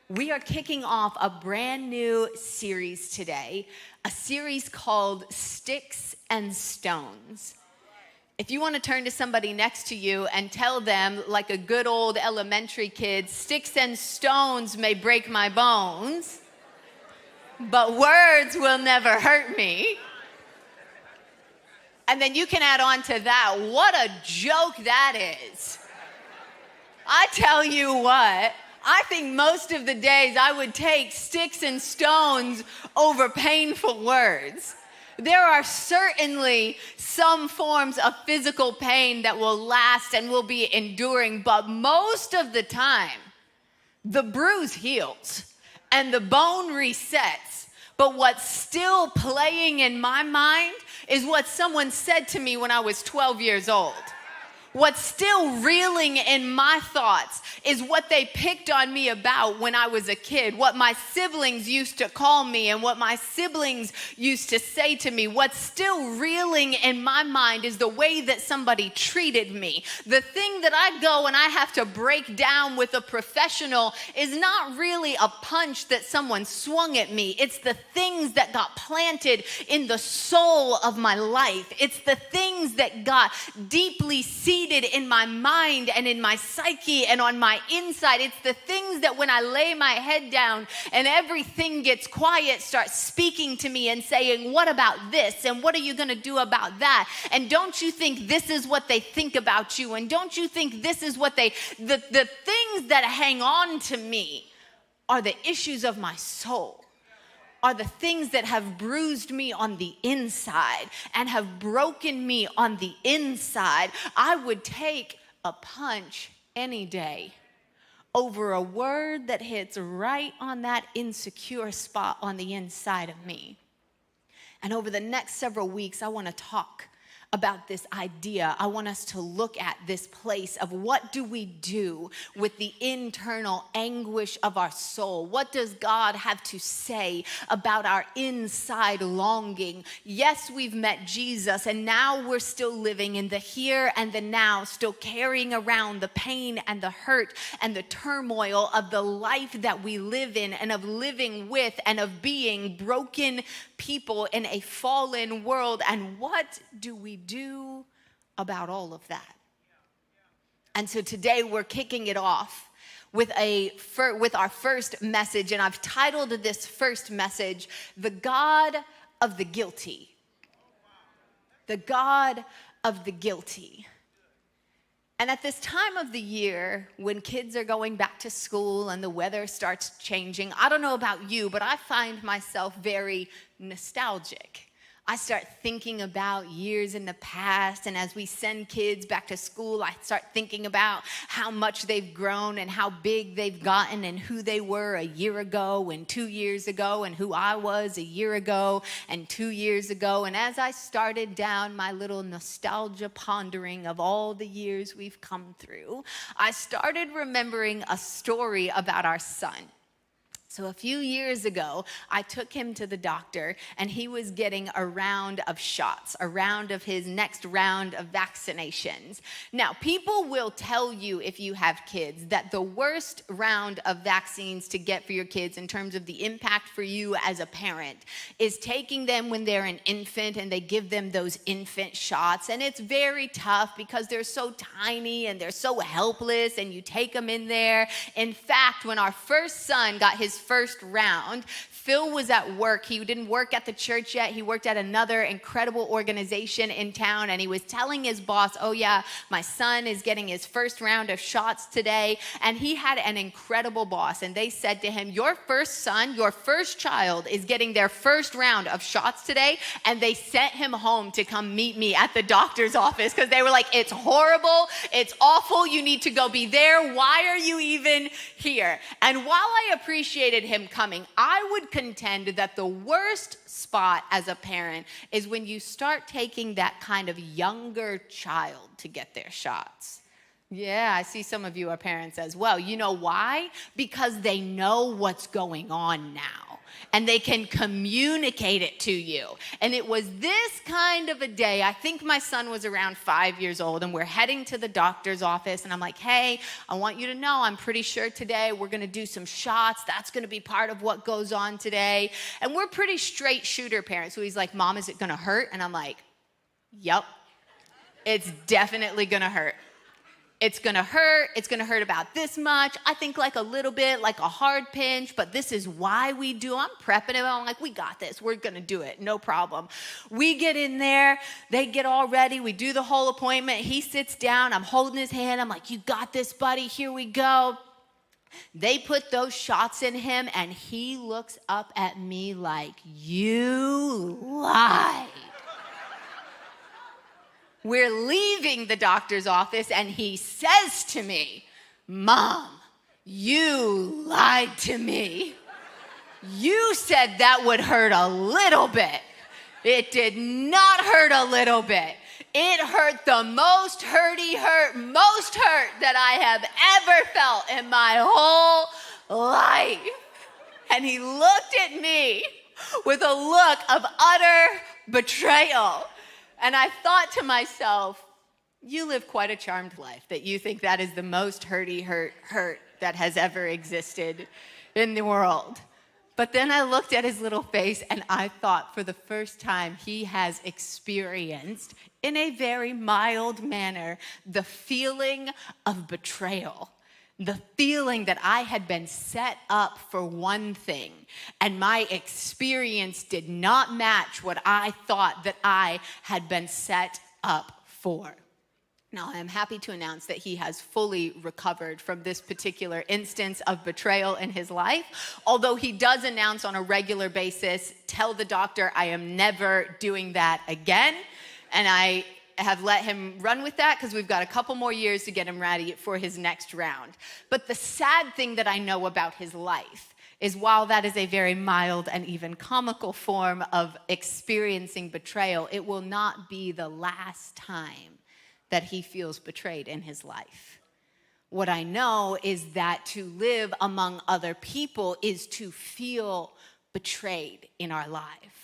We are kicking off a brand new series today, a series called Sticks and Stones. If you want to turn to somebody next to you and tell them, like a good old elementary kid, sticks and stones may break my bones, but words will never hurt me. And then you can add on to that, what a joke that is. I tell you what, I think most of the days I would take sticks and stones over painful words. There are certainly some forms of physical pain that will last and will be enduring, but most of the time, the bruise heals and the bone resets. But what's still playing in my mind is what someone said to me when I was 12 years old. What's still reeling in my thoughts is what they picked on me about when I was a kid, what my siblings used to call me and what my siblings used to say to me. What's still reeling in my mind is the way that somebody treated me. The thing that I go and I have to break down with a professional is not really a punch that someone swung at me. It's the things that got planted in the soul of my life. It's the things that got deeply seated in my mind and in my psyche and on my inside. It's the things that when I lay my head down and everything gets quiet, start speaking to me and saying, what about this? And what are you going to do about that? And don't you think this is what they think about you? And don't you think this is what the things that hang on to me are the issues of my soul? Are the things that have bruised me on the inside and have broken me on the inside. I would take a punch any day over a word that hits right on that insecure spot on the inside of me. And over the next several weeks, I want to talk about this idea. I want us to look at this place of what do we do with the internal anguish of our soul? What does God have to say about our inside longing? Yes, we've met Jesus, and now we're still living in the here and the now, still carrying around the pain and the hurt and the turmoil of the life that we live in and of living with and of being broken people in a fallen world. And what do we do about all of that? And so today we're kicking it off with our first message, and I've titled this first message, The God of the Guilty. The God of the Guilty. And at this time of the year, when kids are going back to school and the weather starts changing, I don't know about you, but I find myself very nostalgic. I start thinking about years in the past, and as we send kids back to school, I start thinking about how much they've grown and how big they've gotten and who they were a year ago and 2 years ago and who I was a year ago and 2 years ago. And as I started down my little nostalgia pondering of all the years we've come through, I started remembering a story about our son. So a few years ago, I took him to the doctor, and he was getting a round of shots, a round of his next round of vaccinations. Now, people will tell you, if you have kids, that the worst round of vaccines to get for your kids in terms of the impact for you as a parent is taking them when they're an infant and they give them those infant shots. And it's very tough because they're so tiny and they're so helpless, and you take them in there. In fact, when our first son got his first round, Phil was at work. He didn't work at the church yet. He worked at another incredible organization in town, and he was telling his boss, oh yeah, my son is getting his first round of shots today. And he had an incredible boss, and they said to him, your first son, your first child is getting their first round of shots today. And they sent him home to come meet me at the doctor's office because they were like, it's horrible, it's awful, you need to go be there. Why are you even here? And while I appreciated him coming, I would contend that the worst spot as a parent is when you start taking that kind of younger child to get their shots. Yeah, I see some of you are parents as well. You know why? Because they know what's going on now. and they can communicate it to you. And it was this kind of a day. I think my son was around 5 years old, and we're heading to the doctor's office, and I'm like, hey, I want you to know I'm pretty sure today we're going to do some shots. That's going to be part of what goes on today. And we're pretty straight shooter parents. So he's like, Mom, is it going to hurt? And I'm like, yep, it's definitely going to hurt. It's going to hurt. It's going to hurt about this much. I think like a little bit, like a hard pinch, but this is why we do. I'm prepping it. I'm like, we got this. We're going to do it. No problem. We get in there. They get all ready. We do the whole appointment. He sits down. I'm holding his hand. I'm like, you got this, buddy. Here we go. They put those shots in him, and he looks up at me like, you lied. We're leaving the doctor's office, and he says to me, Mom, you lied to me. You said that would hurt a little bit. It did not hurt a little bit. It hurt the most hurt that I have ever felt in my whole life. And he looked at me with a look of utter betrayal. And I thought to myself, you live quite a charmed life that you think that is the most hurt that has ever existed in the world. But then I looked at his little face, and I thought for the first time he has experienced, in a very mild manner, the feeling of betrayal. The feeling that I had been set up for one thing, and my experience did not match what I thought that I had been set up for. Now, I am happy to announce that he has fully recovered from this particular instance of betrayal in his life, although he does announce on a regular basis, tell the doctor, I am never doing that again, and I have let him run with that because we've got a couple more years to get him ready for his next round. But the sad thing that I know about his life is while that is a very mild and even comical form of experiencing betrayal, it will not be the last time that he feels betrayed in his life. What I know is that to live among other people is to feel betrayed in our life.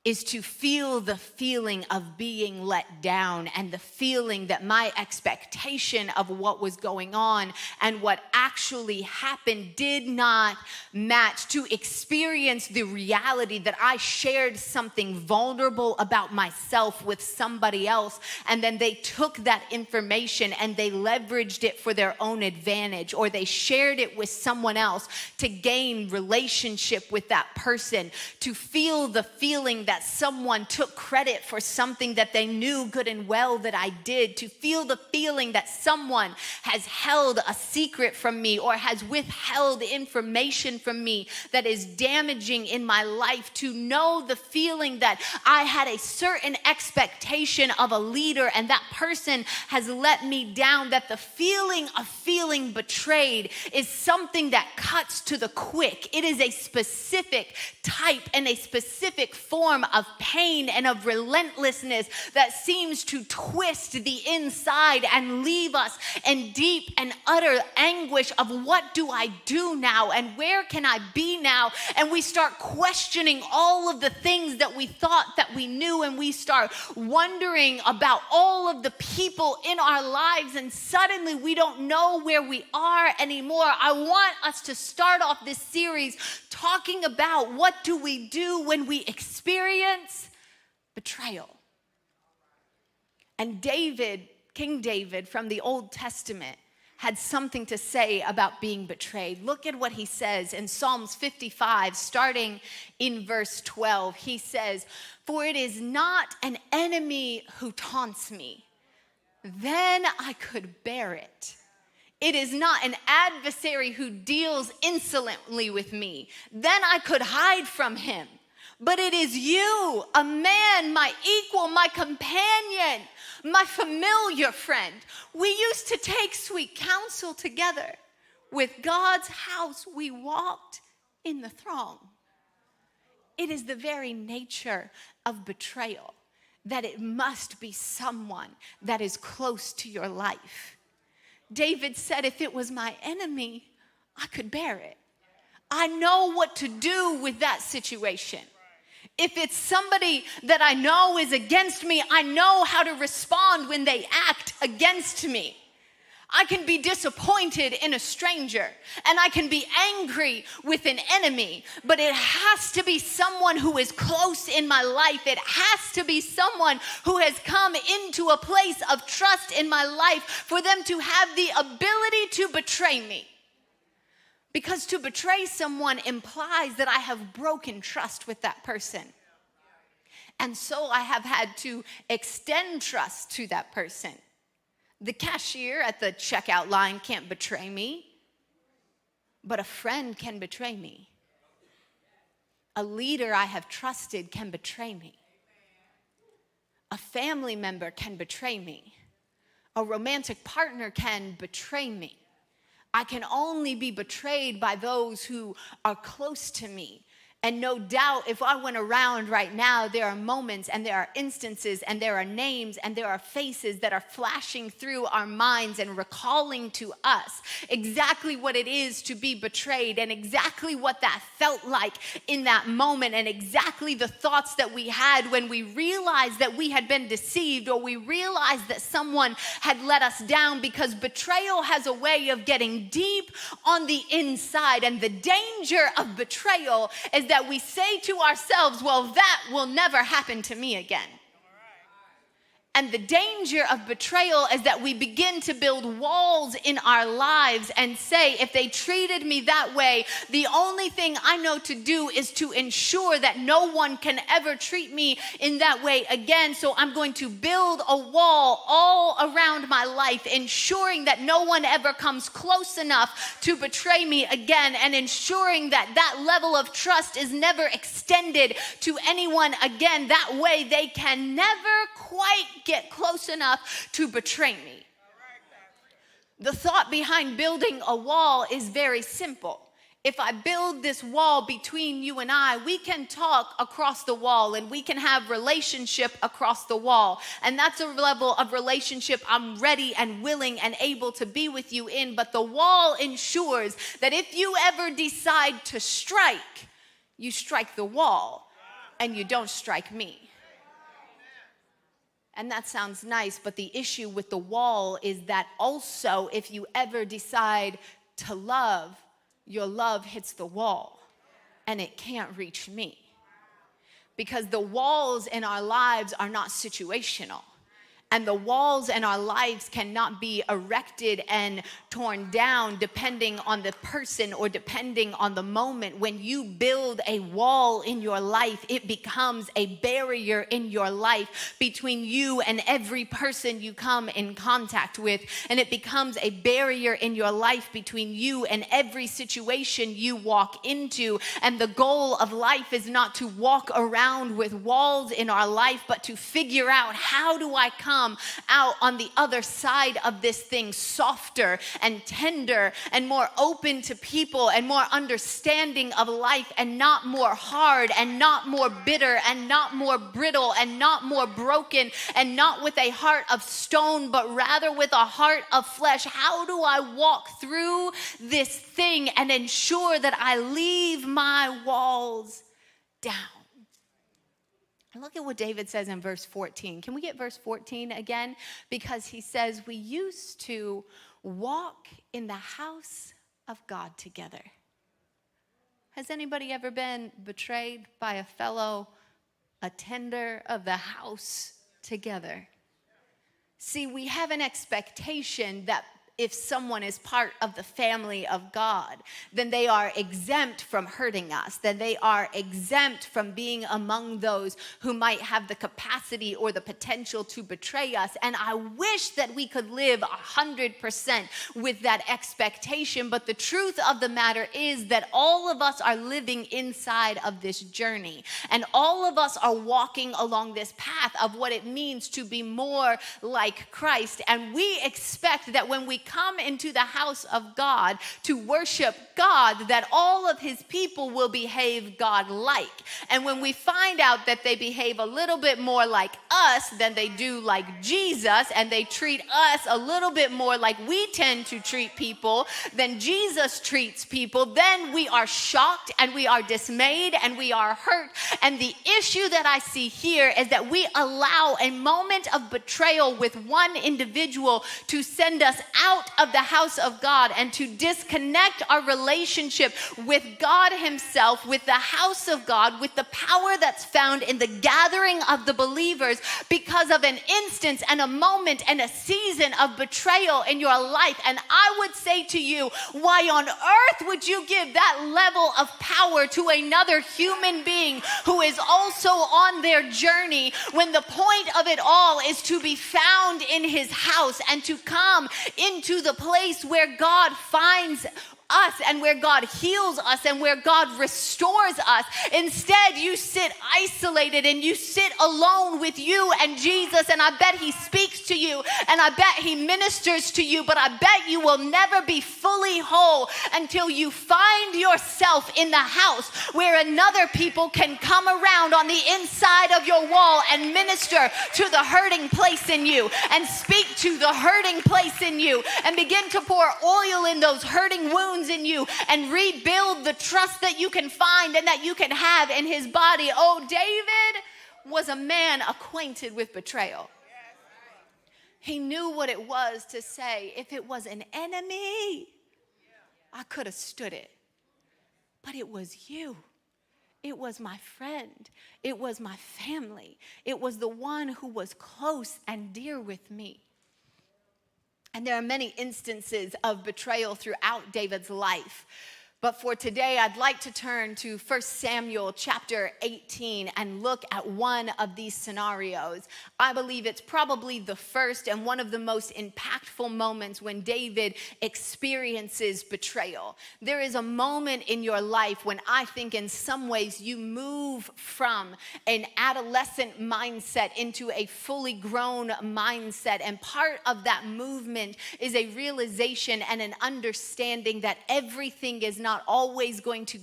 Is to feel the feeling of being let down and the feeling that my expectation of what was going on and what actually happened did not match, to experience the reality that I shared something vulnerable about myself with somebody else, and then they took that information and they leveraged it for their own advantage, or they shared it with someone else to gain relationship with that person, to feel the feeling that someone took credit for something that they knew good and well that I did, to feel the feeling that someone has held a secret from me or has withheld information from me that is damaging in my life, to know the feeling that I had a certain expectation of a leader and that person has let me down, that the feeling of feeling betrayed is something that cuts to the quick. It is a specific type and a specific form of pain and of relentlessness that seems to twist the inside and leave us in deep and utter anguish of what do I do now and where can I be now? And we start questioning all of the things that we thought that we knew, and we start wondering about all of the people in our lives, and suddenly we don't know where we are anymore. I want us to start off this series talking about what do we do when we experience betrayal. And David, King David from the Old Testament, had something to say about being betrayed. Look at what he says in Psalms 55, starting in verse 12. He says, "For it is not an enemy who taunts me, then I could bear it. It is not an adversary who deals insolently with me, then I could hide from him. But it is you, a man, my equal, my companion, my familiar friend. We used to take sweet counsel together. With God's house we walked in the throng." It is the very nature of betrayal that it must be someone that is close to your life. David said, if it was my enemy, I could bear it. I know what to do with that situation. If it's somebody that I know is against me, I know how to respond when they act against me. I can be disappointed in a stranger, and I can be angry with an enemy, but it has to be someone who is close in my life. It has to be someone who has come into a place of trust in my life for them to have the ability to betray me. Because to betray someone implies that I have broken trust with that person. And so I have had to extend trust to that person. The cashier at the checkout line can't betray me, but a friend can betray me. A leader I have trusted can betray me. A family member can betray me. A romantic partner can betray me. I can only be betrayed by those who are close to me. And no doubt, if I went around right now, there are moments and there are instances and there are names and there are faces that are flashing through our minds and recalling to us exactly what it is to be betrayed and exactly what that felt like in that moment and exactly the thoughts that we had when we realized that we had been deceived or we realized that someone had let us down, because betrayal has a way of getting deep on the inside. And the danger of betrayal is that we say to ourselves, well, that will never happen to me again. And the danger of betrayal is that we begin to build walls in our lives and say, if they treated me that way, the only thing I know to do is to ensure that no one can ever treat me in that way again. So I'm going to build a wall all around my life, ensuring that no one ever comes close enough to betray me again, and ensuring that that level of trust is never extended to anyone again. That way they can never quite get close enough to betray me. The thought behind building a wall is very simple. If I build this wall between you and I, we can talk across the wall and we can have relationship across the wall. And that's a level of relationship I'm ready and willing and able to be with you in. But the wall ensures that if you ever decide to strike, you strike the wall and you don't strike me. And that sounds nice, but the issue with the wall is that also if you ever decide to love, your love hits the wall and it can't reach me. Because the walls in our lives are not situational. And the walls in our lives cannot be erected and torn down depending on the person or depending on the moment. When you build a wall in your life, it becomes a barrier in your life between you and every person you come in contact with. And it becomes a barrier in your life between you and every situation you walk into. And the goal of life is not to walk around with walls in our life, but to figure out, how do I come out on the other side of this thing softer and tender and more open to people and more understanding of life, and not more hard and not more bitter and not more brittle and not more broken and not with a heart of stone, but rather with a heart of flesh? How do I walk through this thing and ensure that I leave my walls down? And look at what David says in verse 14. Can we get verse 14 again? Because he says, we used to walk in the house of God together. Has anybody ever been betrayed by a fellow attender of the house together? See, we have an expectation that if someone is part of the family of God, then they are exempt from hurting us, then they are exempt from being among those who might have the capacity or the potential to betray us. And I wish that we could live 100% with that expectation. But the truth of the matter is that all of us are living inside of this journey. And all of us are walking along this path of what it means to be more like Christ. And we expect that when we come into the house of God to worship God, that all of his people will behave God-like. And when we find out that they behave a little bit more like us than they do like Jesus, and they treat us a little bit more like we tend to treat people than Jesus treats people, then we are shocked and we are dismayed and we are hurt. And the issue that I see here is that we allow a moment of betrayal with one individual to send us out of the house of God and to disconnect our relationship with God himself, with the house of God, with the power that's found in the gathering of the believers, because of an instance and a moment and a season of betrayal in your life. And I would say to you, why on earth would you give that level of power to another human being who is also on their journey, when the point of it all is to be found in his house and to come into the place where God finds us and where God heals us and where God restores us? Instead, you sit isolated and you sit alone with you and Jesus, and I bet he speaks to you and I bet he ministers to you, but I bet you will never be fully whole until you find yourself in the house where another people can come around on the inside of your wall and minister to the hurting place in you and speak to the hurting place in you and begin to pour oil in those hurting wounds in you and rebuild the trust that you can find and that you can have in his body. Oh, David was a man acquainted with betrayal. He knew what it was to say, if it was an enemy, I could have stood it. But it was you. It was my friend. It was my family. It was the one who was close and dear with me. And there are many instances of betrayal throughout David's life. But for today, I'd like to turn to 1 Samuel chapter 18 and look at one of these scenarios. I believe it's probably the first and one of the most impactful moments when David experiences betrayal. There is a moment in your life when I think in some ways you move from an adolescent mindset into a fully grown mindset. And part of that movement is a realization and an understanding that everything is not always going to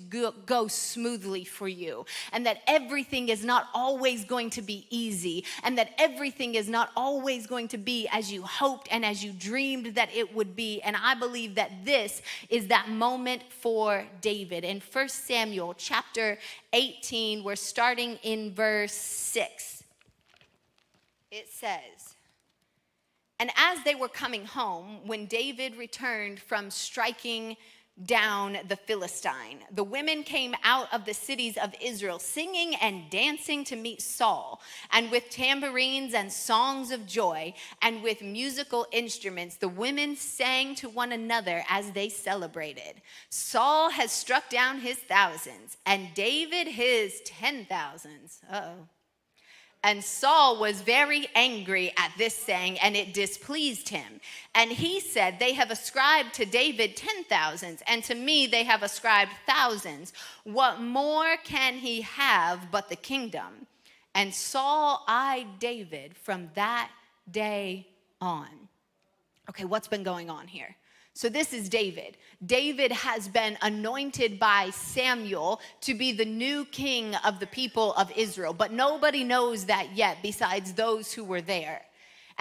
go smoothly for you, and that everything is not always going to be easy, and that everything is not always going to be as you hoped and as you dreamed that it would be. And I believe that this is that moment for David. In 1 Samuel chapter 18, we're starting in verse 6. It says, "And as they were coming home, when David returned from striking down the Philistine, the women came out of the cities of Israel singing and dancing to meet Saul, and with tambourines and songs of joy and with musical instruments the women sang to one another as they celebrated. Saul has struck down his thousands and David his 10,000s." And Saul was very angry at this saying, and it displeased him. And he said, "They have ascribed to David 10,000s, and to me they have ascribed thousands. What more can he have but the kingdom?" And Saul eyed David from that day on. Okay, what's been going on here? So this is David. David has been anointed by Samuel to be the new king of the people of Israel, but nobody knows that yet besides those who were there.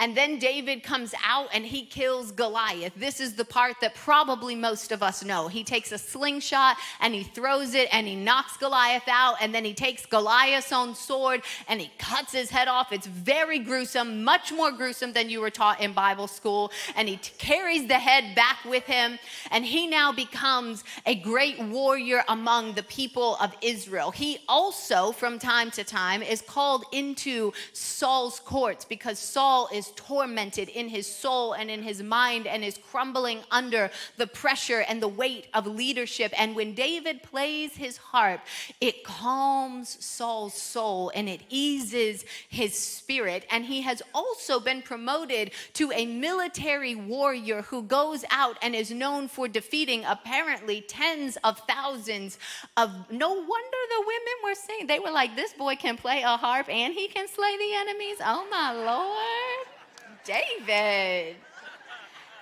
And then David comes out and he kills Goliath. This is the part that probably most of us know. He takes a slingshot and he throws it and he knocks Goliath out, and then he takes Goliath's own sword and he cuts his head off. It's very gruesome, much more gruesome than you were taught in Bible school. And he carries the head back with him, and he now becomes a great warrior among the people of Israel. He also, from time to time, is called into Saul's courts because Saul is tormented in his soul and in his mind and is crumbling under the pressure and the weight of leadership. And when David plays his harp, it calms Saul's soul and it eases his spirit. And he has also been promoted to a military warrior who goes out and is known for defeating apparently tens of thousands of. No wonder the women were saying, they were like, "This boy can play a harp and he can slay the enemies. Oh my Lord. David."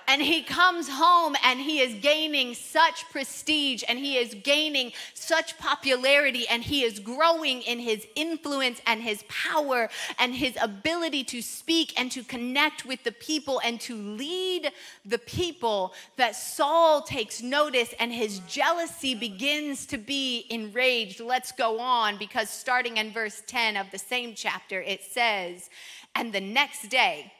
And he comes home and he is gaining such prestige and he is gaining such popularity and he is growing in his influence and his power and his ability to speak and to connect with the people and to lead the people that Saul takes notice and his jealousy begins to be enraged. Let's go on, because starting in verse 10 of the same chapter, it says, "And the next day,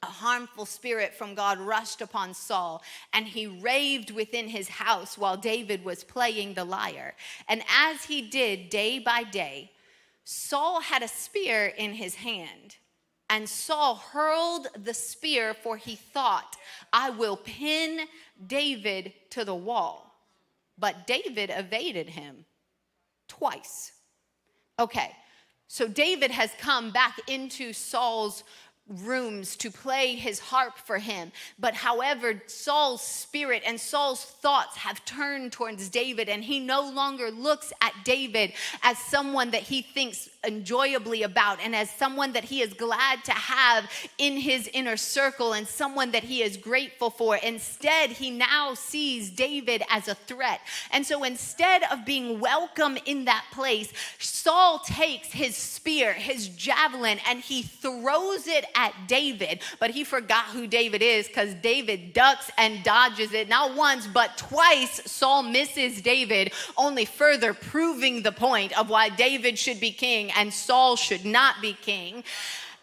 a harmful spirit from God rushed upon Saul, and he raved within his house while David was playing the lyre. And as he did day by day, Saul had a spear in his hand. And Saul hurled the spear, for he thought, 'I will pin David to the wall.' But David evaded him twice." Okay, so David has come back into Saul's rooms to play his harp for him. But however, Saul's spirit and Saul's thoughts have turned towards David, and he no longer looks at David as someone that he thinks enjoyably about and as someone that he is glad to have in his inner circle and someone that he is grateful for. Instead, he now sees David as a threat. And so instead of being welcome in that place, Saul takes his spear, his javelin, and he throws it at David. But he forgot who David is, because David ducks and dodges it. Not once, but twice Saul misses David, only further proving the point of why David should be king and Saul should not be king.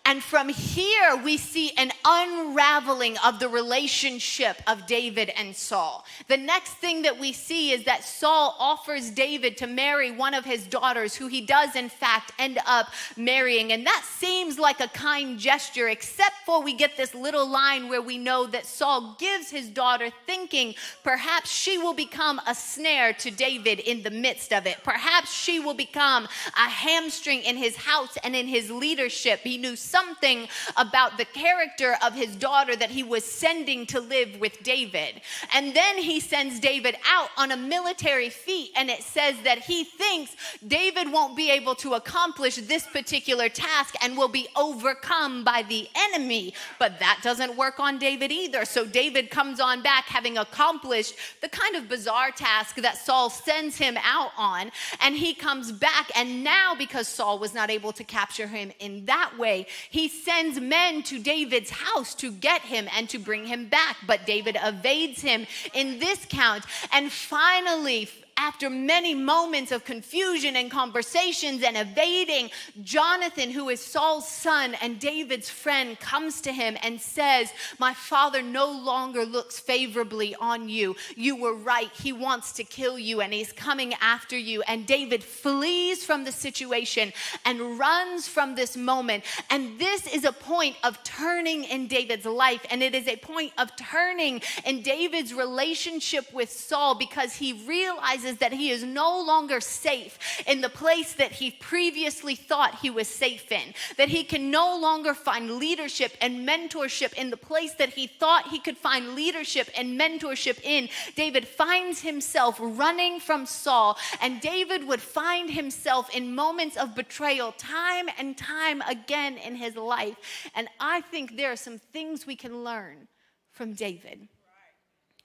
And from here, we see an unraveling of the relationship of David and Saul. The next thing that we see is that Saul offers David to marry one of his daughters, who he does, in fact, end up marrying. And that seems like a kind gesture, except for we get this little line where we know that Saul gives his daughter, thinking perhaps she will become a snare to David in the midst of it. Perhaps she will become a hamstring in his house and in his leadership. He knew something about the character of his daughter that he was sending to live with David. And then he sends David out on a military feat, and it says that he thinks David won't be able to accomplish this particular task and will be overcome by the enemy. But that doesn't work on David either. So David comes on back having accomplished the kind of bizarre task that Saul sends him out on, and he comes back, and now because Saul was not able to capture him in that way, he sends men to David's house to get him and to bring him back. But David evades him in this count. And finally, after many moments of confusion and conversations and evading, Jonathan, who is Saul's son and David's friend, comes to him and says, "My father no longer looks favorably on you. You were right. He wants to kill you and he's coming after you." And David flees from the situation and runs from this moment. And this is a point of turning in David's life. And it is a point of turning in David's relationship with Saul, because he realizes that he is no longer safe in the place that he previously thought he was safe in, that he can no longer find leadership and mentorship in the place that he thought he could find leadership and mentorship in. David finds himself running from Saul, and David would find himself in moments of betrayal time and time again in his life. And I think there are some things we can learn from David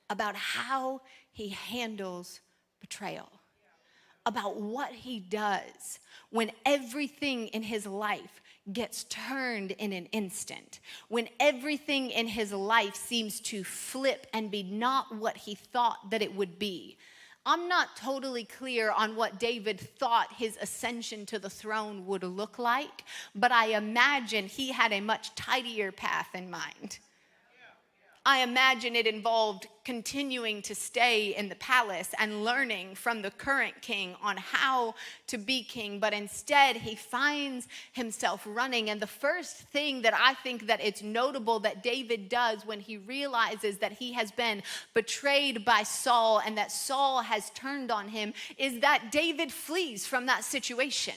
about how he handles betrayal, about what he does when everything in his life gets turned in an instant, when everything in his life seems to flip and be not what he thought that it would be. I'm not totally clear on what David thought his ascension to the throne would look like, but I imagine he had a much tidier path in mind. I imagine it involved continuing to stay in the palace and learning from the current king on how to be king, but instead he finds himself running. And the first thing that I think that it's notable that David does when he realizes that he has been betrayed by Saul and that Saul has turned on him is that David flees from that situation.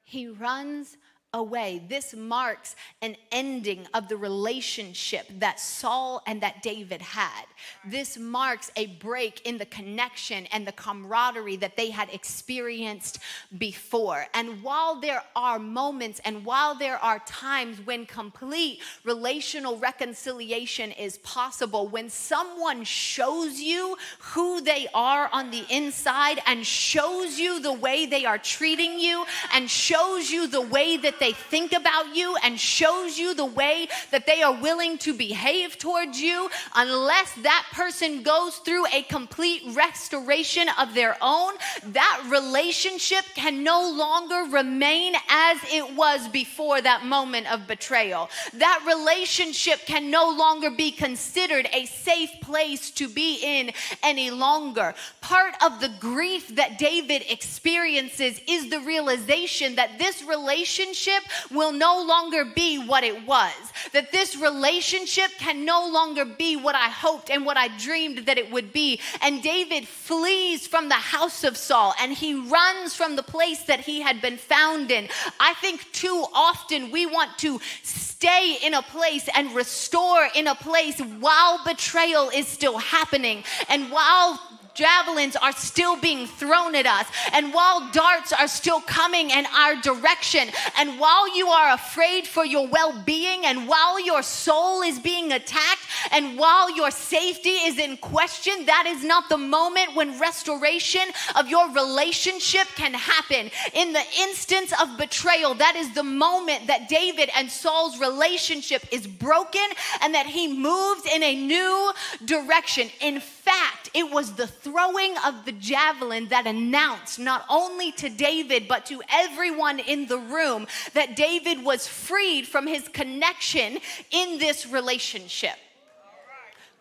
He runs away. This marks an ending of the relationship that Saul and that David had. This marks a break in the connection and the camaraderie that they had experienced before. And while there are moments and while there are times when complete relational reconciliation is possible, when someone shows you who they are on the inside and shows you the way they are treating you and shows you the way that they think about you and shows you the way that they are willing to behave towards you, unless that person goes through a complete restoration of their own, that relationship can no longer remain as it was before that moment of betrayal. That relationship can no longer be considered a safe place to be in any longer. Part of the grief that David experiences is the realization that this relationship will no longer be what it was. That this relationship can no longer be what I hoped and what I dreamed that it would be. And David flees from the house of Saul and he runs from the place that he had been found in. I think too often we want to stay in a place and restore in a place while betrayal is still happening and while javelins are still being thrown at us, and while darts are still coming in our direction, and while you are afraid for your well-being, and while your soul is being attacked, and while your safety is in question, that is not the moment when restoration of your relationship can happen. In the instance of betrayal, that is the moment that David and Saul's relationship is broken and that he moves in a new direction. In fact, it was the throwing of the javelin that announced not only to David but to everyone in the room that David was freed from his connection in this relationship.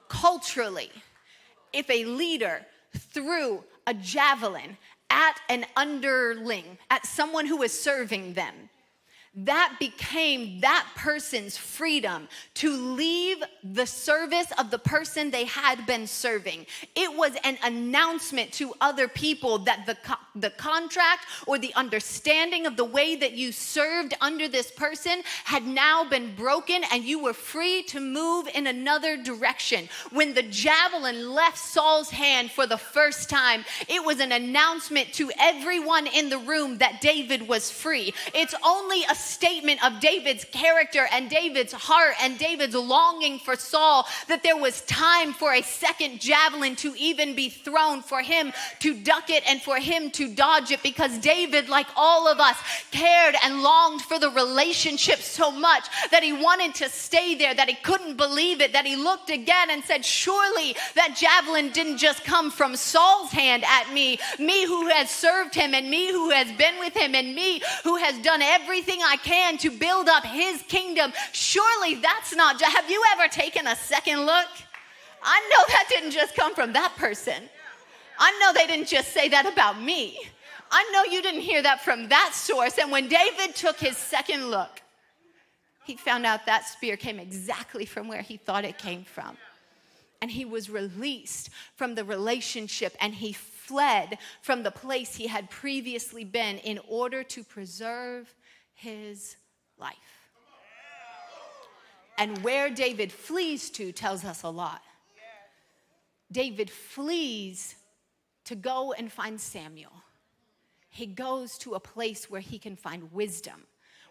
Culturally, if a leader threw a javelin at an underling, at someone who was serving them, that became that person's freedom to leave the service of the person they had been serving. It was an announcement to other people that the contract or the understanding of the way that you served under this person had now been broken and you were free to move in another direction. When the javelin left Saul's hand for the first time, it was an announcement to everyone in the room that David was free. It's only a statement of David's character and David's heart and David's longing for Saul that there was time for a second javelin to even be thrown, for him to duck it and for him to dodge it, because David, like all of us, cared and longed for the relationship so much that he wanted to stay there, that he couldn't believe it, that he looked again and said, surely that javelin didn't just come from Saul's hand at me who has served him and me who has been with him and me who has done everything I can to build up his kingdom. Surely that's not, have you ever taken a second look? I know that didn't just come from that person. I know they didn't just say that about me. I know you didn't hear that from that source. And when David took his second look, he found out that spear came exactly from where he thought it came from. And he was released from the relationship and he fled from the place he had previously been in order to preserve his life. And where David flees to tells us a lot. David flees to go and find Samuel. He goes to a place where he can find wisdom,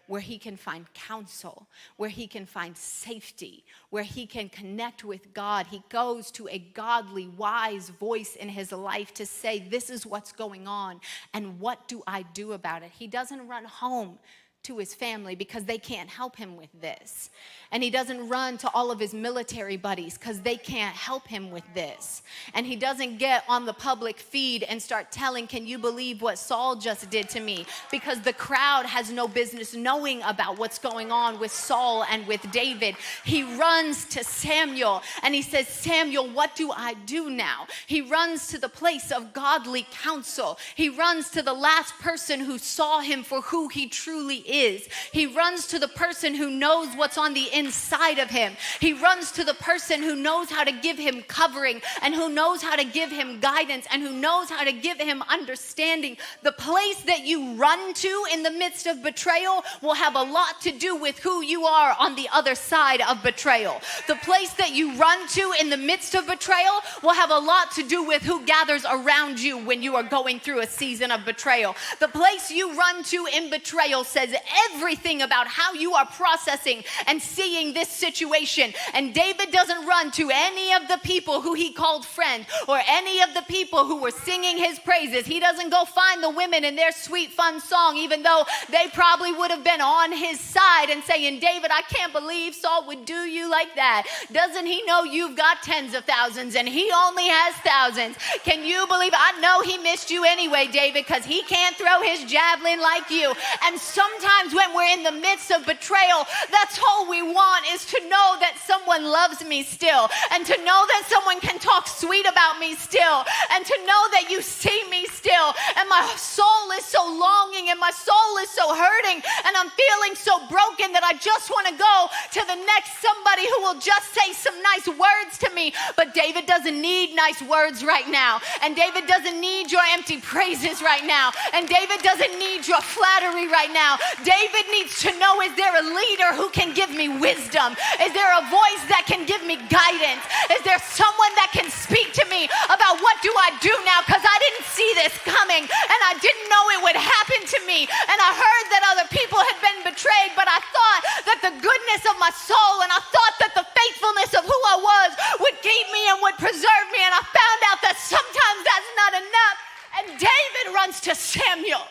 where he can find counsel, where he can find safety, where he can connect with God. He goes to a godly, wise voice in his life to say, this is what's going on, and what do I do about it? He doesn't run home to his family because they can't help him with this. And he doesn't run to all of his military buddies because they can't help him with this. And he doesn't get on the public feed and start telling, can you believe what Saul just did to me? Because the crowd has no business knowing about what's going on with Saul and with David. He runs to Samuel and he says, Samuel, what do I do now? He runs to the place of godly counsel. He runs to the last person who saw him for who he truly is. He runs to the person who knows what's on the inside of him. He runs to the person who knows how to give him covering and who knows how to give him guidance and who knows how to give him understanding. The place that you run to in the midst of betrayal will have a lot to do with who you are on the other side of betrayal. The place that you run to in the midst of betrayal will have a lot to do with who gathers around you when you are going through a season of betrayal. The place you run to in betrayal says everything about how you are processing and seeing this situation. And David doesn't run to any of the people who he called friend or any of the people who were singing his praises. He doesn't go find the women in their sweet, fun song, even though they probably would have been on his side and saying, David, I can't believe Saul would do you like that. Doesn't he know you've got tens of thousands and he only has thousands? Can you believe? I know he missed you anyway, David, because he can't throw his javelin like you. And sometimes when we're in the midst of betrayal, that's all we want, is to know that someone loves me still, and to know that someone can talk sweet about me still, and to know that you see me still. And my soul is so longing and my soul is so hurting and I'm feeling so broken that I just want to go to the next somebody who will just say some nice words to me. But David doesn't need nice words right now. And David doesn't need your empty praises right now. And David doesn't need your flattery right now. David needs to know, is there a leader who can give me wisdom? Is there a voice that can give me guidance? Is there someone that can speak to me about what do I do now? Because I didn't see this coming and I didn't know it would happen to me. And I heard that other people had been betrayed, but I thought that the goodness of my soul and I thought that the faithfulness of who I was would keep me and would preserve me. And I found out that sometimes that's not enough. And David runs to Samuel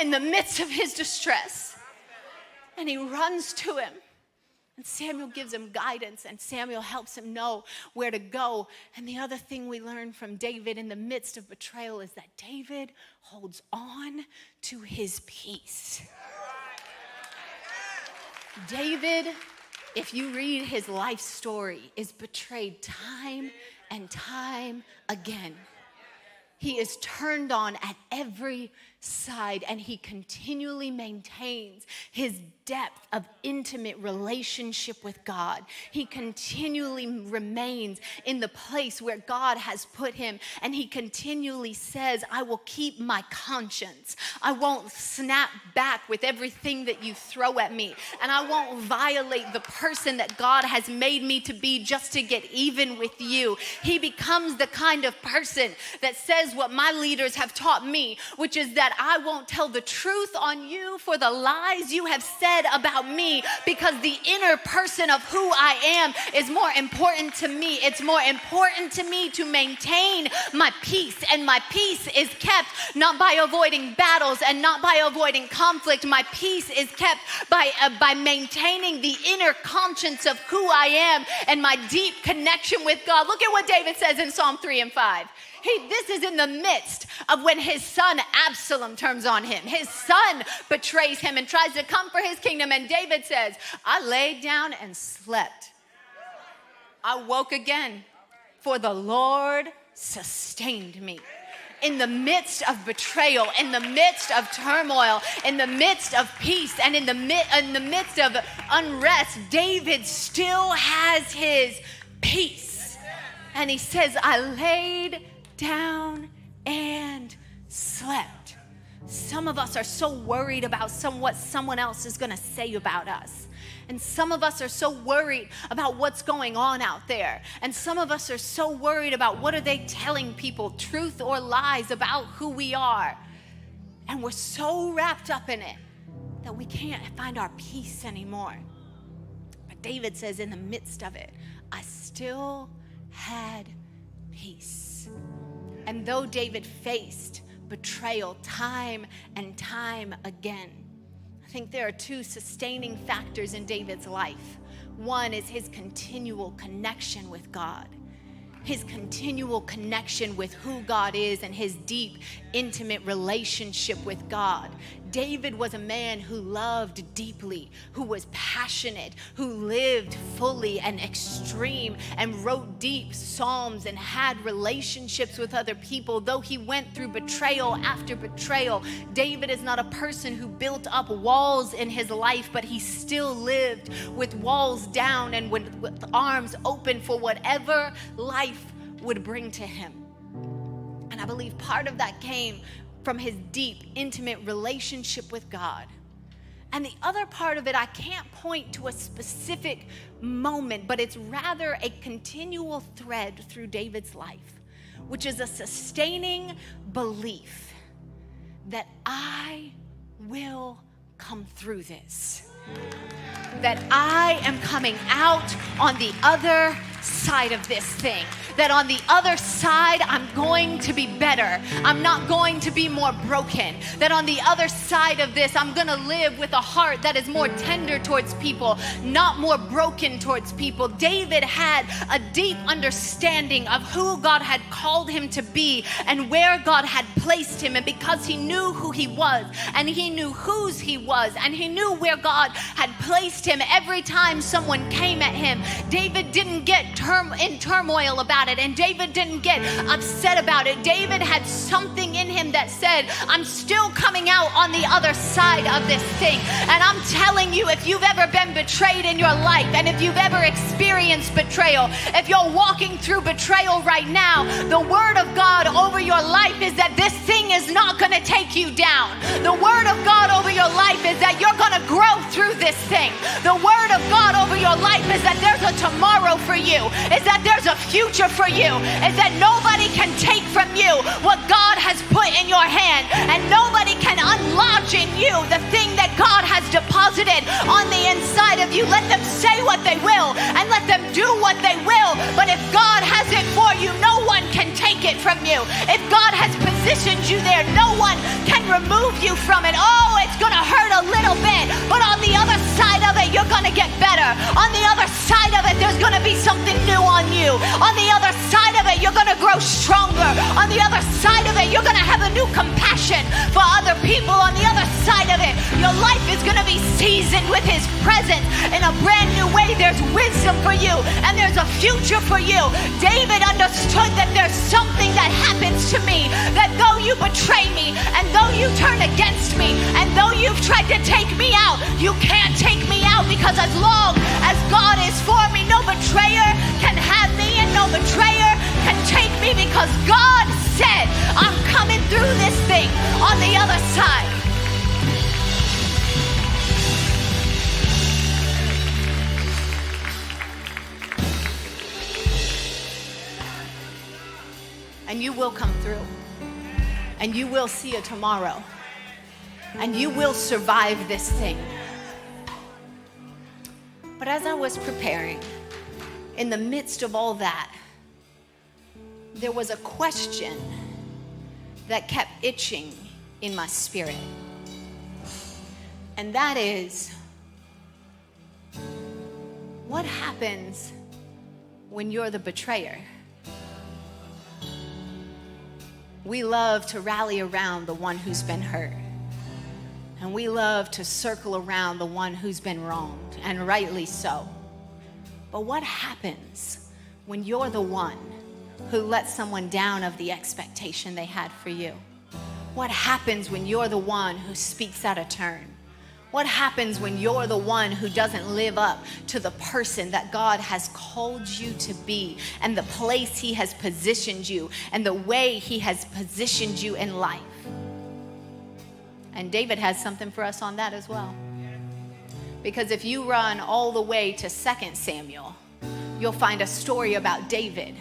in the midst of his distress. And he runs to him. And Samuel gives him guidance, and Samuel helps him know where to go. And the other thing we learn from David in the midst of betrayal is that David holds on to his peace. David, if you read his life story, is betrayed time and time again. He is turned on at every side, and he continually maintains his depth of intimate relationship with God. He continually remains in the place where God has put him, and he continually says, I will keep my conscience. I won't snap back with everything that you throw at me, and I won't violate the person that God has made me to be just to get even with you. He becomes the kind of person that says what my leaders have taught me, which is that I won't tell the truth on you for the lies you have said about me, because the inner person of who I am is more important to me. It's more important to me to maintain my peace, and my peace is kept not by avoiding battles and not by avoiding conflict. My peace is kept by maintaining the inner conscience of who I am and my deep connection with God. Look at what David says in Psalm 3 and 5. This is in the midst of when his son Absalom turns on him. His son betrays him and tries to come for his kingdom. And David says, I laid down and slept. I woke again, for the Lord sustained me. In the midst of betrayal, in the midst of turmoil, in the midst of peace, and in the midst of unrest, David still has his peace. And he says, I laid down and slept. Some of us are so worried about what someone else is going to say about us. And some of us are so worried about what's going on out there. And some of us are so worried about what are they telling people, truth or lies about who we are. And we're so wrapped up in it that we can't find our peace anymore. But David says, in the midst of it, I still had peace. And though David faced betrayal time and time again, I think there are two sustaining factors in David's life. One is his continual connection with God. His continual connection with who God is and his deep, intimate relationship with God. David was a man who loved deeply, who was passionate, who lived fully and extreme, and wrote deep psalms and had relationships with other people. Though he went through betrayal after betrayal, David is not a person who built up walls in his life, but he still lived with walls down and with arms open for whatever life would bring to him. And I believe part of that came from his deep, intimate relationship with God. And the other part of it, I can't point to a specific moment, but it's rather a continual thread through David's life, which is a sustaining belief that I will come through this. That I am coming out on the other side of this thing. That on the other side, I'm going to be better. I'm not going to be more broken. That on the other side of this, I'm going to live with a heart that is more tender towards people, not more broken towards people. David had a deep understanding of who God had called him to be and where God had placed him. And because he knew who he was, and he knew whose he was, and he knew where God had placed him, every time someone came at him, David didn't get in turmoil about it, and David didn't get upset about it. David had something in him that said, I'm still coming out on the other side of this thing. And I'm telling you, if you've ever been betrayed in your life, and if you've ever experienced betrayal, if you're walking through betrayal right now, the word of God over your life is that this thing is not going to take you down. The word of God over your life is that you're going to grow through this thing. The word of God over your life is that there's a tomorrow for you, is that there's a future for you, is that nobody can take from you what God has put in your hand, and nobody can unlodge in you the thing that God has deposited on the inside of you. Let them say what they will and let them do what they will, but if God has it for you, no one can take it from you. If God has positioned you there, no one can remove you from it. Oh, it's gonna hurt a little bit, but on the other side of it, you're gonna get better. On the other side of it, there's gonna be something new on you. On the other side of it, you're gonna grow stronger. On the other side of it, you're gonna have a new compassion for other people. On the other side of it, your life is gonna be seasoned with his presence in a brand new way. There's wisdom for you, and there's a future for you. David understood that there's something that happens to me, that though you betray me, and though you turn against me, and though you've tried to take me out, you can't take me out, because as long as God is for me, no betrayer can have me, and no betrayer can take me, because God said, I'm coming through this thing on the other side. And you will come through, and you will see a tomorrow, and you will survive this thing. But as I was preparing, in the midst of all that, there was a question that kept itching in my spirit. And that is, what happens when you're the betrayer? We love to rally around the one who's been hurt. And we love to circle around the one who's been wronged, and rightly so. But what happens when you're the one who lets someone down of the expectation they had for you? What happens when you're the one who speaks out of turn? What happens when you're the one who doesn't live up to the person that God has called you to be, and the place he has positioned you, and the way he has positioned you in life? And David has something for us on that as well. Because if you run all the way to 2 Samuel, you'll find a story about David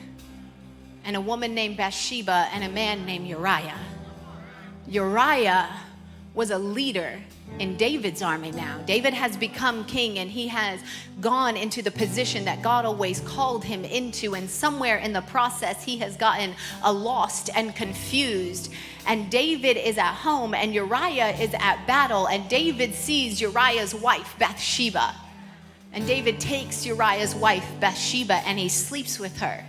and a woman named Bathsheba and a man named Uriah. Uriah was a leader in David's army now. David has become king, and he has gone into the position that God always called him into, and somewhere in the process he has gotten lost and confused. And David is at home, and Uriah is at battle, and David sees Uriah's wife Bathsheba, and David takes Uriah's wife Bathsheba and he sleeps with her.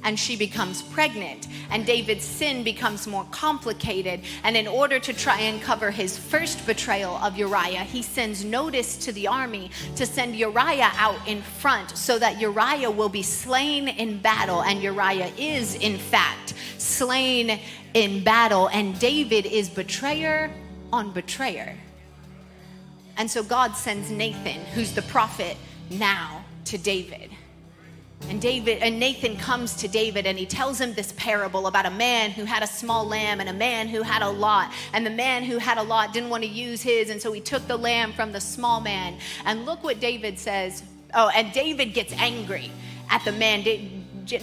and she becomes pregnant, and David's sin becomes more complicated. And in order to try and cover his first betrayal of Uriah, he sends notice to the army to send Uriah out in front so that Uriah will be slain in battle. And Uriah is, in fact, slain in battle. And David is betrayer on betrayer. And so God sends Nathan, who's the prophet now, to David. And Nathan comes to David and he tells him this parable about a man who had a small lamb and a man who had a lot. And the man who had a lot didn't want to use his, and so he took the lamb from the small man. And look what David says. Oh, and David gets angry at the man.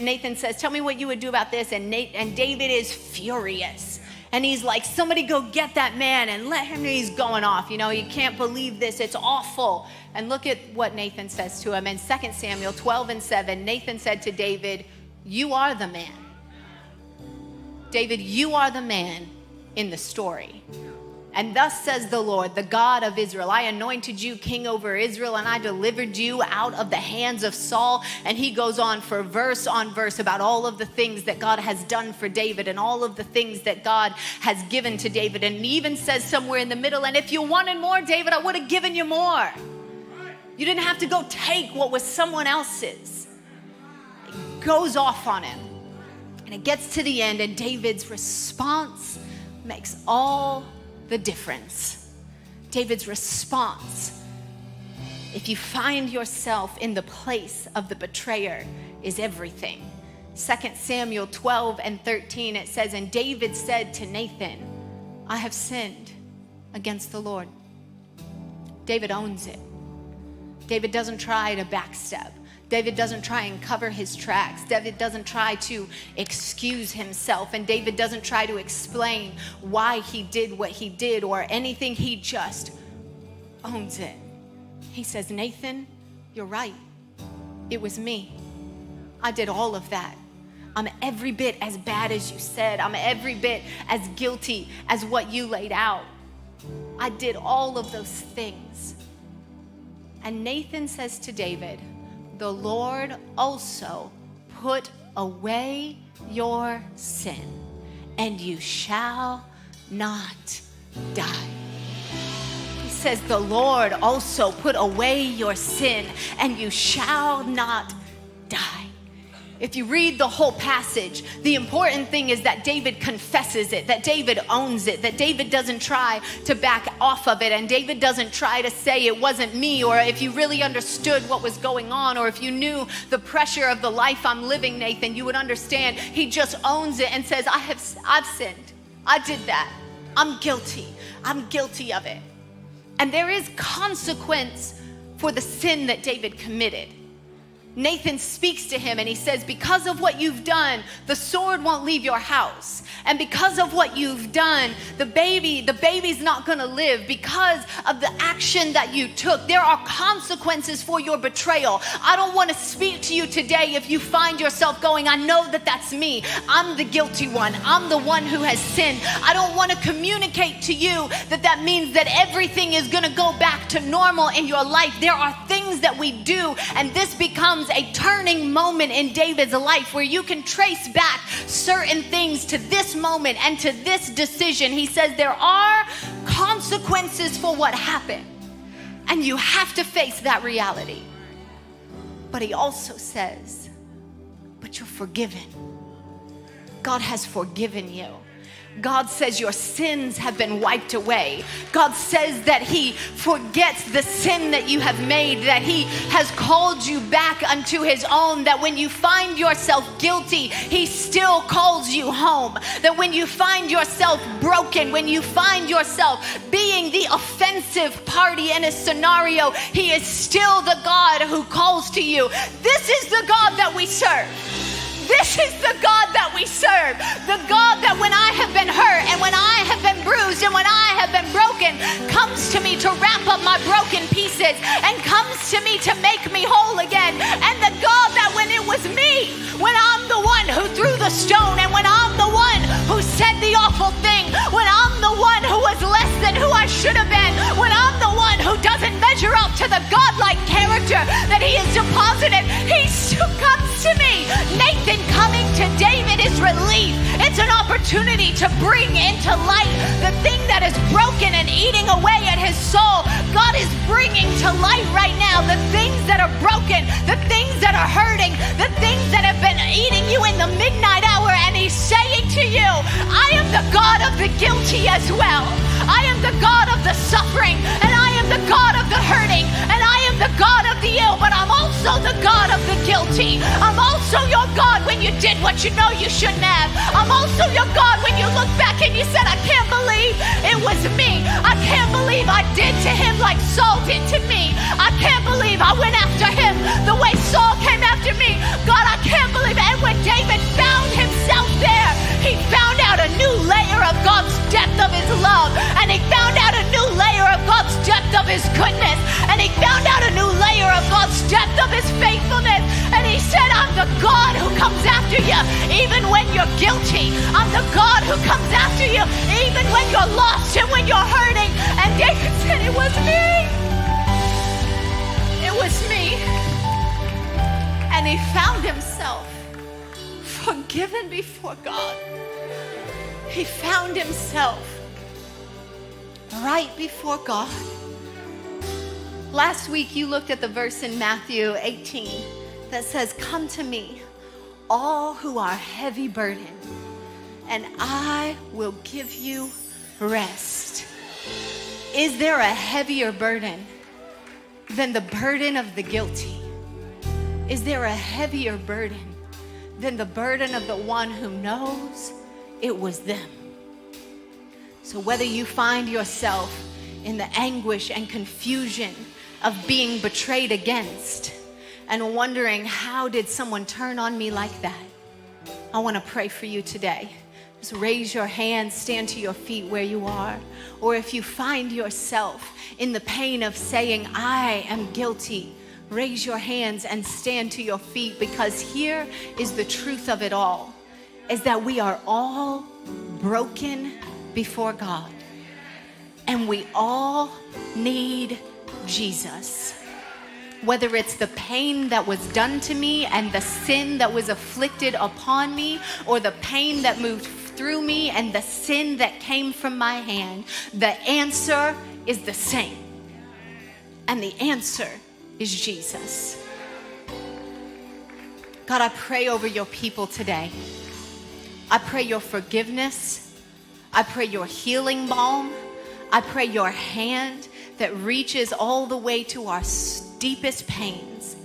Nathan says, tell me what you would do about this. And David is furious. And he's like, somebody go get that man and let him know he's going off. You can't believe this. It's awful. And look at what Nathan says to him. In 2 Samuel 12:7, Nathan said to David, you are the man. David, you are the man in the story. And thus says the Lord, the God of Israel, I anointed you king over Israel, and I delivered you out of the hands of Saul. And he goes on for verse on verse about all of the things that God has done for David and all of the things that God has given to David. And he even says somewhere in the middle, and if you wanted more, David, I would have given you more. You didn't have to go take what was someone else's. It goes off on him. And it gets to the end, and David's response makes all the difference. David's response, if you find yourself in the place of the betrayer, is everything. 2 Samuel 12:13, it says, and David said to Nathan, I have sinned against the Lord. David owns it. David doesn't try to backstep. David doesn't try and cover his tracks. David doesn't try to excuse himself. And David doesn't try to explain why he did what he did or anything. He just owns it. He says, Nathan, you're right. It was me. I did all of that. I'm every bit as bad as you said. I'm every bit as guilty as what you laid out. I did all of those things. And Nathan says to David, the Lord also put away your sin, and you shall not die. He says, the Lord also put away your sin, and you shall not die. If you read the whole passage, the important thing is that David confesses it, that David owns it, that David doesn't try to back off of it, and David doesn't try to say it wasn't me, or if you really understood what was going on, or if you knew the pressure of the life I'm living, Nathan, you would understand. He just owns it and says, I've sinned. I did that. I'm guilty. I'm guilty of it. And there is consequence for the sin that David committed. Nathan speaks to him and he says, because of what you've done, the sword won't leave your house. And because of what you've done, the baby's not going to live. Because of the action that you took, there are consequences for your betrayal. I don't want to speak to you today if you find yourself going, I know that that's me. I'm the guilty one. I'm the one who has sinned. I don't want to communicate to you that means that everything is going to go back to normal in your life. There are things that we do, and this becomes a turning moment in David's life where you can trace back certain things to this moment and to this decision. He says there are consequences for what happened, and you have to face that reality. But he also says, but you're forgiven. God has forgiven you. God says your sins have been wiped away. God says that he forgets the sin that you have made, that he has called you back unto his own, that when you find yourself guilty, he still calls you home. That when you find yourself broken, when you find yourself being the offensive party in a scenario, he is still the God who calls to you. This is the God that we serve. This is the God that we serve. The God that when I have been hurt and when I have been bruised and when I have been broken, comes to me to wrap up my broken pieces and comes to me to make me whole again. And the God that when it was me, when I'm the one who threw the stone and when I'm the one who said the awful thing, when I'm the one who was less than who I should have been, when I'm the one who doesn't measure up to the godlike character that he has deposited, he still comes to me. Nathan coming opportunity to bring into light the thing that is broken and eating away at his soul. God is bringing to light right now the things that are broken, the things that are hurting, the things that have been eating you in the midnight hour. And he's saying to you, I am the God of the guilty as well. I am the God of the suffering, and I am the God of the hurting, and I am the God of the ill, but I'm also the God of the guilty. I'm also your God when you did what you know you shouldn't have. I'm also your God when you look back and you said, I can't believe it was me. I can't believe I did to him like Saul did to me. I can't believe I went after him the way Saul came after me. God, I can't believe it. And when David found himself there, he found out a new layer of God's depth of his love, and he found out a new layer of God's depth of his goodness, and he found out a new layer of God's depth of his faithfulness. And he said, I'm the God who comes after you even when you're guilty. I'm the God who comes after you even when you're lost and when you're hurting. And David said, it was me. It was me. And he found himself forgiven before God. He found himself right before God. Last week you looked at the verse in Matthew 18 that says, come to me, all who are heavy burdened, and I will give you rest. Is there a heavier burden than the burden of the guilty? Is there a heavier burden than the burden of the one who knows it was them? So whether you find yourself in the anguish and confusion of being betrayed against and wondering, how did someone turn on me like that? I want to pray for you today. Just raise your hand, stand to your feet where you are. Or if you find yourself in the pain of saying, I am guilty, raise your hands and stand to your feet, because here is the truth of it all, is that we are all broken before God, and we all need Jesus. Whether it's the pain that was done to me and the sin that was afflicted upon me, or the pain that moved through me and the sin that came from my hand, the answer is the same. And the answer is Jesus. God, I pray over your people today. I pray your forgiveness. I pray your healing balm. I pray your hand that reaches all the way to our deepest pains.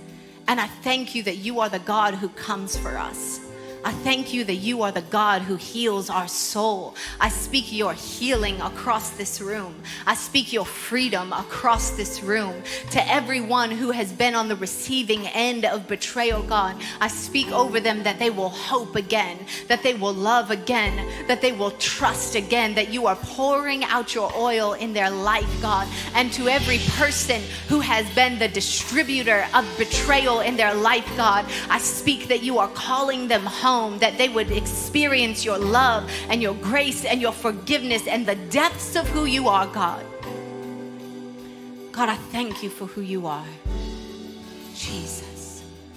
And I thank you that you are the God who comes for us. I thank you that you are the God who heals our soul. I speak your healing across this room. I speak your freedom across this room. To everyone who has been on the receiving end of betrayal, God, I speak over them that they will hope again, that they will love again, that they will trust again, that you are pouring out your oil in their life, God. And to every person who has been the distributor of betrayal in their life, God, I speak that you are calling them home, that they would experience your love and your grace and your forgiveness and the depths of who you are, God. God, I thank you for who you are, Jesus.